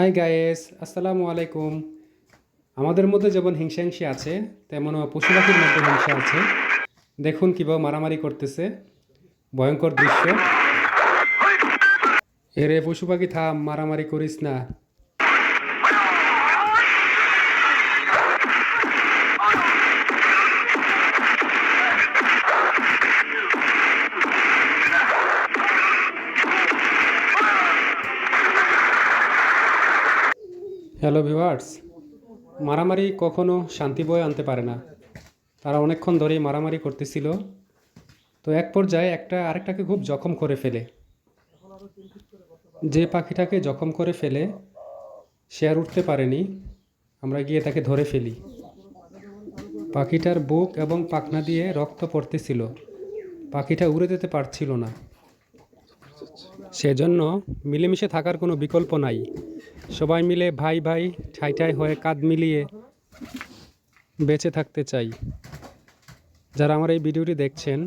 High guys, আসসালামু আলাইকুম। আমাদের মধ্যে যেমন হিংসাহিংসি আছে, তেমন পশু পাখির মধ্যে হিংসা আছে। দেখুন কিভাবে মারামারি করতেছে, ভয়ঙ্কর দৃশ্য। এরে পশু পাখি থাম, মারামারি করিস না। হ্যালো ভিউয়ার্স, মারামারি কখনো শান্তি বয়ে আনতে পারে না। তারা অনেকক্ষণ ধরেই মারামারি করতেছিল। তো এক পর্যায়ে একটা আরেকটাকে খুব জখম করে ফেলে। যে পাখিটাকে জখম করে ফেলে সে আর উঠতে পারেনি। আমরা গিয়ে তাকে ধরে ফেলি। পাখিটার বুক এবং পাখনা দিয়ে রক্ত পড়তেছিল। পাখিটা উড়ে যেতে পারছিল না। সেজন্য মিলেমিশে থাকার কোনো বিকল্প নাই। সবাই মিলে ভাই ভাই ঠাই ঠাই হয়ে কাঁধ মিলিয়ে বেঁচে থাকতে চাই। যারা আমার এই ভিডিওটি দেখছেন,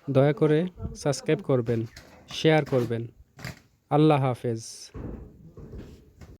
দয়া করে সাবস্ক্রাইব করবেন, শেয়ার করবেন। আল্লাহ হাফেজ।